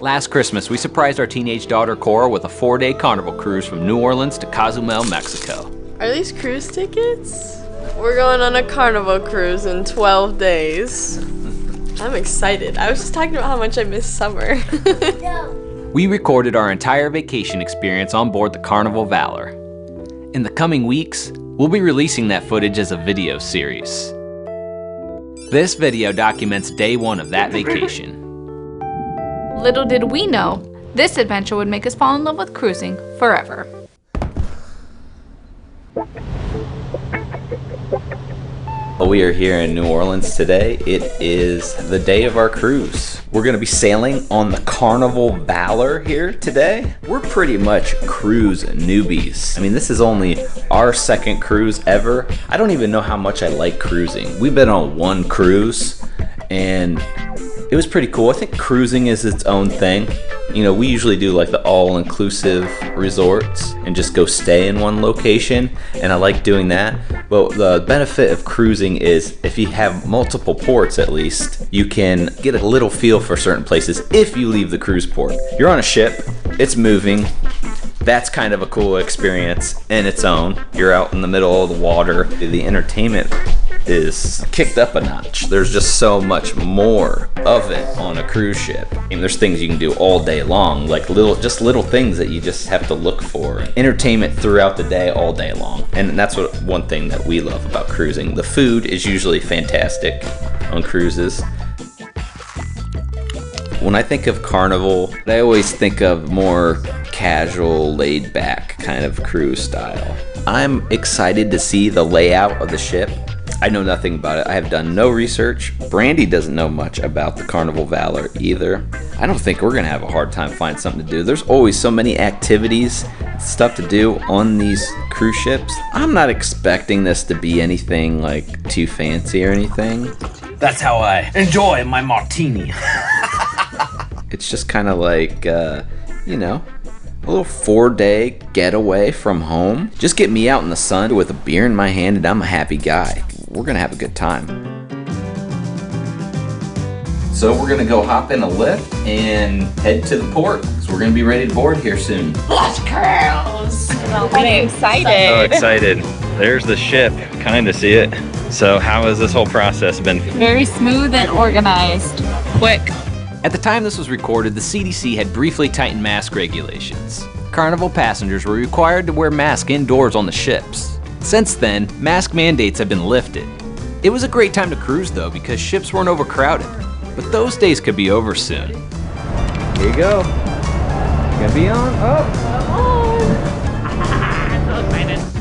Last Christmas, we surprised our teenage daughter Cora with a 4-day Carnival cruise from New Orleans to Cozumel, Mexico. Are these cruise tickets? We're going on a Carnival cruise in 12 days. I'm excited. I was just talking about how much I miss summer. We recorded our entire vacation experience on board the Carnival Valor. In the coming weeks, we'll be releasing that footage as a video series. This video documents day 1 of that vacation. Little did we know, this adventure would make us fall in love with cruising forever. We are here in New Orleans today. It is the day of our cruise. We're gonna be sailing on the Carnival Valor here today. We're pretty much cruise newbies. I mean, this is only our 2nd cruise ever. I don't even know how much I like cruising. We've been on 1 cruise and it was pretty cool. I think cruising is its own thing. You know, we usually do like the all-inclusive resorts and just go stay in one location, and I like doing that. But the benefit of cruising is if you have multiple ports at least, you can get a little feel for certain places if you leave the cruise port. You're on a ship, it's moving. That's kind of a cool experience in its own. You're out in the middle of the water. The entertainment is kicked up a notch. There's just so much more of it on a cruise ship. I mean, there's things you can do all day long, like little things that you just have to look for. Entertainment throughout the day, all day long. And that's one thing that we love about cruising. The food is usually fantastic on cruises. When I think of Carnival, I always think of more casual, laid back kind of cruise style. I'm excited to see the layout of the ship. I know nothing about it. I have done no research. Brandy doesn't know much about the Carnival Valor either. I don't think we're gonna have a hard time finding something to do. There's always so many activities, stuff to do on these cruise ships. I'm not expecting this to be anything like too fancy or anything. That's how I enjoy my martini. It's just kind of like, you know, a little 4-day getaway from home. Just get me out in the sun with a beer in my hand and I'm a happy guy. We're gonna have a good time. So we're gonna go hop in a lift and head to the port because we're gonna be ready to board here soon. Let's cruise! I'm pretty excited. So excited. There's the ship. Kind of see it. So how has this whole process been? Very smooth and organized. Quick. At the time this was recorded, the CDC had briefly tightened mask regulations. Carnival passengers were required to wear masks indoors on the ships. Since then, mask mandates have been lifted. It was a great time to cruise though because ships weren't overcrowded. But those days could be over soon. Here you go. Gonna be on.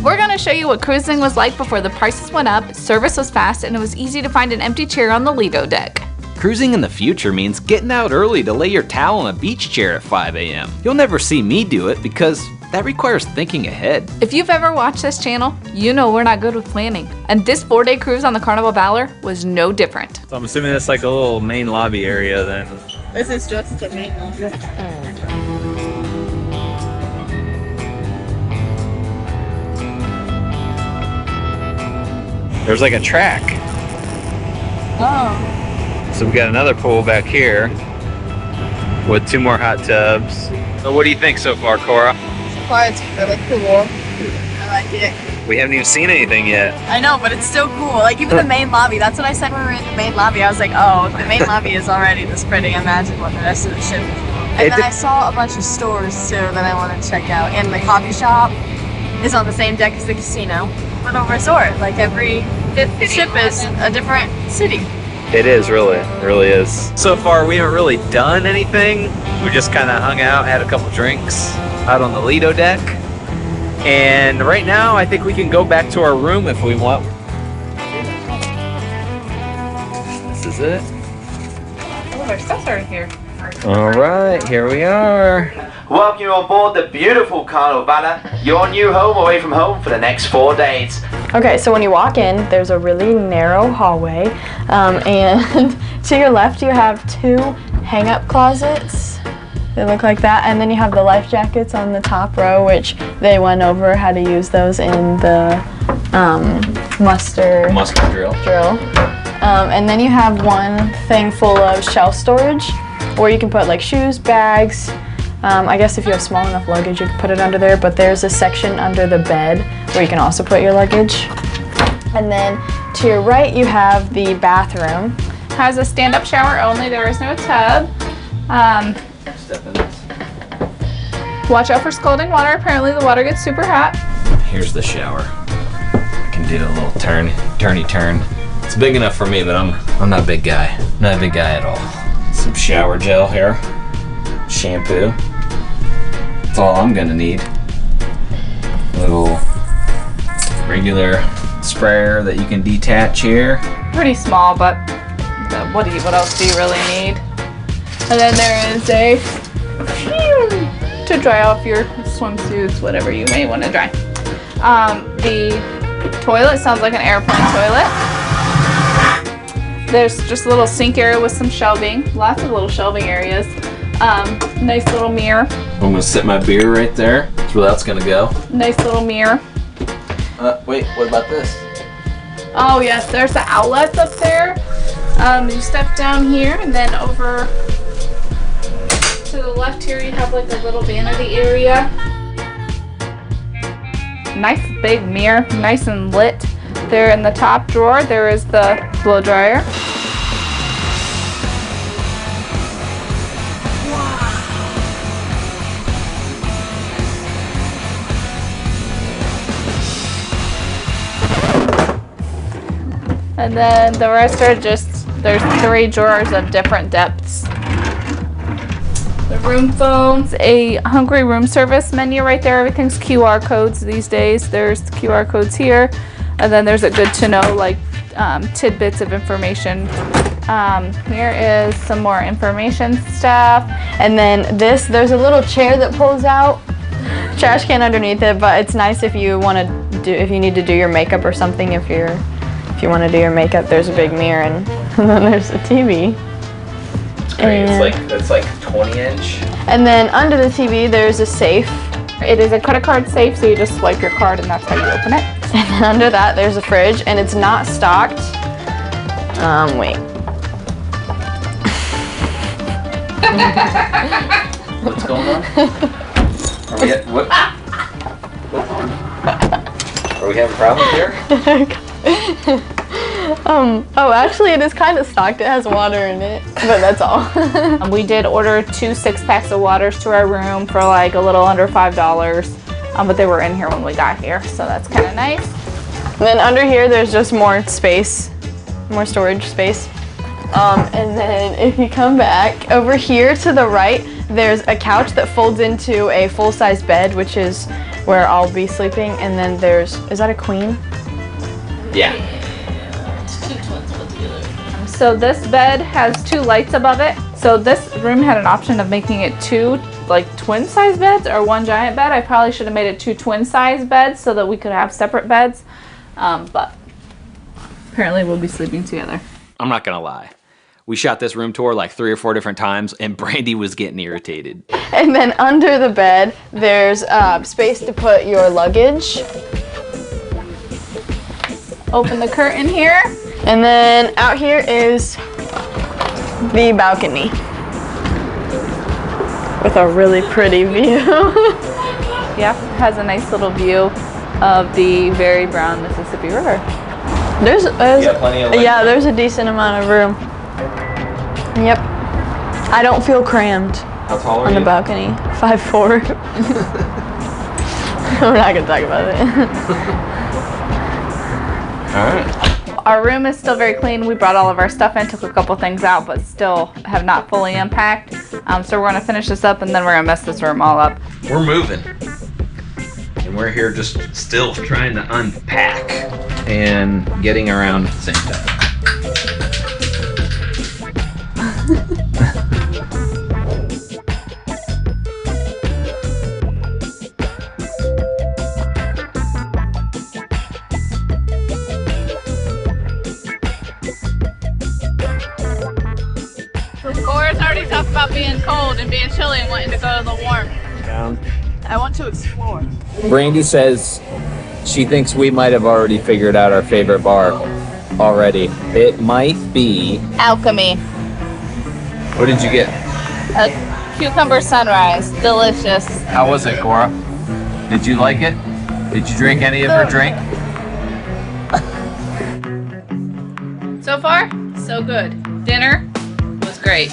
We're gonna show you what cruising was like before the prices went up, service was fast, and it was easy to find an empty chair on the Lido deck. Cruising in the future means getting out early to lay your towel on a beach chair at 5 a.m. You'll never see me do it because that requires thinking ahead. If you've ever watched this channel, you know we're not good with planning. And this 4-day cruise on the Carnival Valor was no different. So I'm assuming it's like a little main lobby area then. This is just the main lobby. There's like a track. Oh. So we got another pool back here with 2 more hot tubs. So what do you think so far, Cora? It's really cool. I like it. We haven't even seen anything yet. I know, but it's still cool. Like even the main lobby. That's what I said when we were in the main lobby. I was like, oh, the main lobby is already this pretty. Imagine what the rest of the ship is. And then I saw a bunch of stores too that I want to check out. And the coffee shop is on the same deck as the casino. Little resort. Like every ship is a different city. It is really, it really is. So far we haven't really done anything. We just kind of hung out, had a couple drinks out on the Lido deck. And right now I think we can go back to our room if we want. This is it. Oh, there's stuff right here. All right, here we are. Welcome you on board the beautiful Carnival Valor, your new home away from home for the next 4 days. Okay, so when you walk in, there's a really narrow hallway, and to your left you have 2 hang-up closets. They look like that, and then you have the life jackets on the top row, which they went over how to use those in the muster drill. And then you have one thing full of shelf storage. or you can put like shoes, bags. I guess if you have small enough luggage, you can put it under there, but there's a section under the bed where you can also put your luggage. And then to your right, you have the bathroom. Has a stand-up shower only. There is no tub. Step in this. Watch out for scalding water. Apparently the water gets super hot. Here's the shower. I can do a little turny turn. It's big enough for me, but I'm not a big guy. Not a big guy at all. Some shower gel here. Shampoo. That's all I'm gonna need. Little regular sprayer that you can detach here. Pretty small, but what else do you really need? And then there is a to dry off your swimsuits, whatever you may want to dry. The toilet sounds like an airplane toilet. There's just a little sink area with some shelving. Lots of little shelving areas. Nice little mirror. I'm gonna set my beer right there. That's where that's gonna go. Nice little mirror. Wait, what about this? Oh yes, there's the outlets up there. You step down here and then over to the left here you have like a little vanity area. Nice big mirror, nice and lit. There in the top drawer there is the blow dryer. And then the rest are just, there's 3 drawers of different depths. The room phones, a Hungry Room Service menu right there. Everything's QR codes these days. There's QR codes here. And then there's a good to know, like tidbits of information. Here is some more information stuff. And then there's a little chair that pulls out. Trash can underneath it, but it's nice if you if you need to do your makeup or something. If you want to do your makeup, there's a big mirror, and then there's a TV. It's great. It's like 20-inch. And then under the TV, there's a safe. It is a credit card safe, so you just swipe your card and that's how you open it. And then under that, there's a fridge, and it's not stocked. Wait. What's going on? Are we having problems here? Oh, actually it is kind of stocked. It has water in it, but that's all. We did order 2 6-packs of waters to our room for like a little under $5, but they were in here when we got here, so that's kind of nice. And then under here, there's just more space, more storage space. And then if you come back over here to the right, there's a couch that folds into a full-size bed, which is where I'll be sleeping. And then is that a queen? Yeah. So this bed has 2 lights above it. So this room had an option of making it 2 like twin size beds or 1 giant bed. I probably should have made it 2 twin size beds so that we could have separate beds. But apparently we'll be sleeping together. I'm not gonna lie. We shot this room tour like 3 or 4 different times, and Brandy was getting irritated. And then under the bed, there's space to put your luggage. Open the curtain here. And then out here is the balcony with a really pretty view. Yep, has a nice little view of the very brown Mississippi River. There's plenty of light. Yeah, there's a decent amount of room. Yep. I don't feel crammed How tall are on you? the balcony. 5'4". We're not gonna talk about it. All right. Our room is still very clean. We brought all of our stuff in, took a couple things out, but still have not fully unpacked. So we're gonna finish this up and then we're gonna mess this room all up. We're moving. And we're here just still trying to unpack and getting around at the same time. Laura's already talked about being cold and being chilly and wanting to go to the warm. I want to explore. Brandy says she thinks we might have already figured out our favorite bar already. It might be. Alchemy. What did you get? A cucumber sunrise. Delicious. How was it, Cora? Did you like it? Did you drink any of her drink? So far, so good. Dinner was great.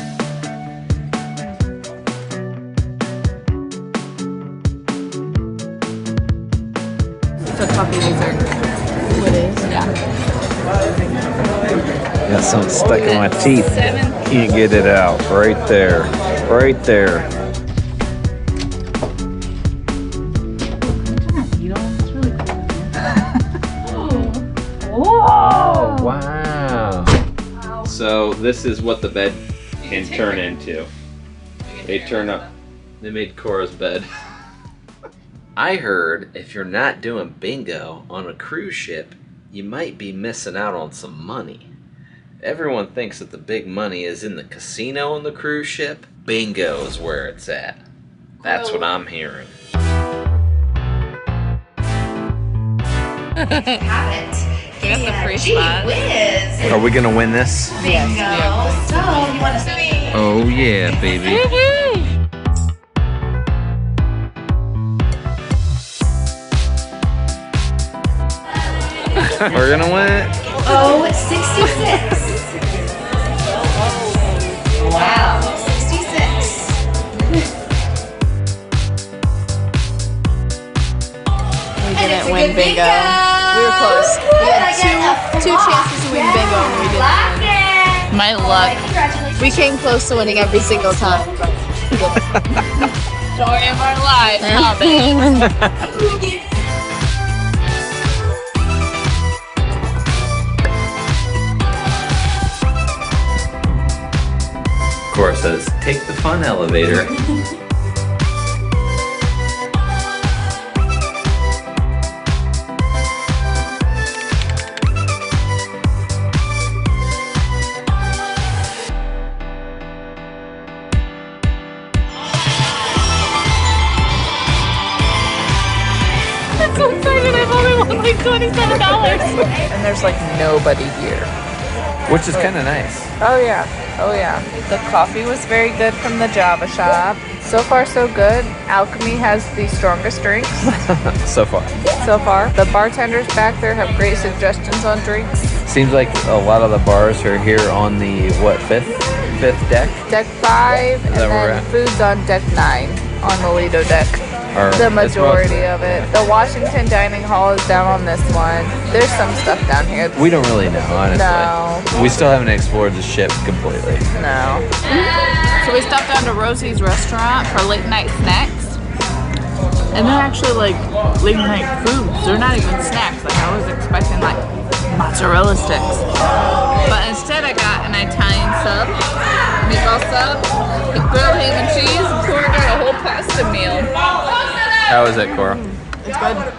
It's a coffee dessert. It is? Yeah. Got something stuck in my teeth. 7. Can't get it out. Right there. Right there. Oh, wow. So this is what the bed can turn into. They made Cora's bed. I heard if you're not doing bingo on a cruise ship, you might be missing out on some money. Everyone thinks that the big money is in the casino on the cruise ship. Bingo is where it's at. That's what I'm hearing. Get the free spot. Are we gonna win this? Yes, we are. So, you want to see? Oh yeah, baby. We're gonna win it. Oh, 66. Wow, 66. We didn't win bingo. We were close. We had two chances to win bingo and we didn't win. My luck. We came close to winning every single time. Story of our lives, huh, babe? Cora says, take the fun elevator. I'm so excited. I've only won like $27. And there's like nobody here. Which is kind of nice. Oh yeah. Oh yeah. The coffee was very good from the Java shop. So far so good. Alchemy has the strongest drinks So far. so far. The bartenders back there have great suggestions on drinks. Seems like a lot of the bars are here on the, fifth deck? Deck 5 and that where we're then at? food's on deck 9 on the Lido deck. Or The as well? majority of it. The Washington Dining Hall is down on this one. There's some stuff down here. We don't really know, honestly. No. We still haven't explored the ship completely. No. So we stopped down to Rosie's restaurant for late night snacks. And they're actually like late night foods. They're not even snacks. Like I was expecting like mozzarella sticks. But instead I got an Italian sub, meatball sub, grilled ham and cheese, and Cora got a whole pasta meal. How is it, Cora? It's good.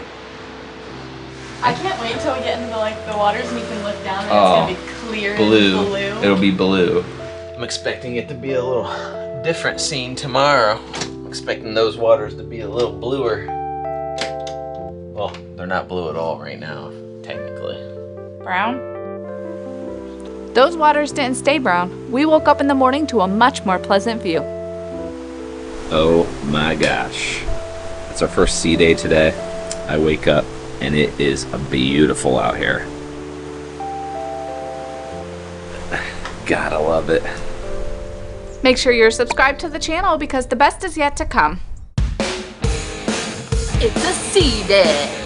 I can't wait till we get into the waters and you can look down and Oh, it's gonna be clear Blue. and blue. It'll be blue. I'm expecting it to be a little different scene tomorrow. I'm expecting those waters to be a little bluer. Well, they're not blue at all right now, technically. Brown? Those waters didn't stay brown. We woke up in the morning to a much more pleasant view. Oh my gosh. It's our first sea day today. I wake up and it is beautiful out here. Gotta love it. Make sure you're subscribed to the channel because the best is yet to come. It's a sea day.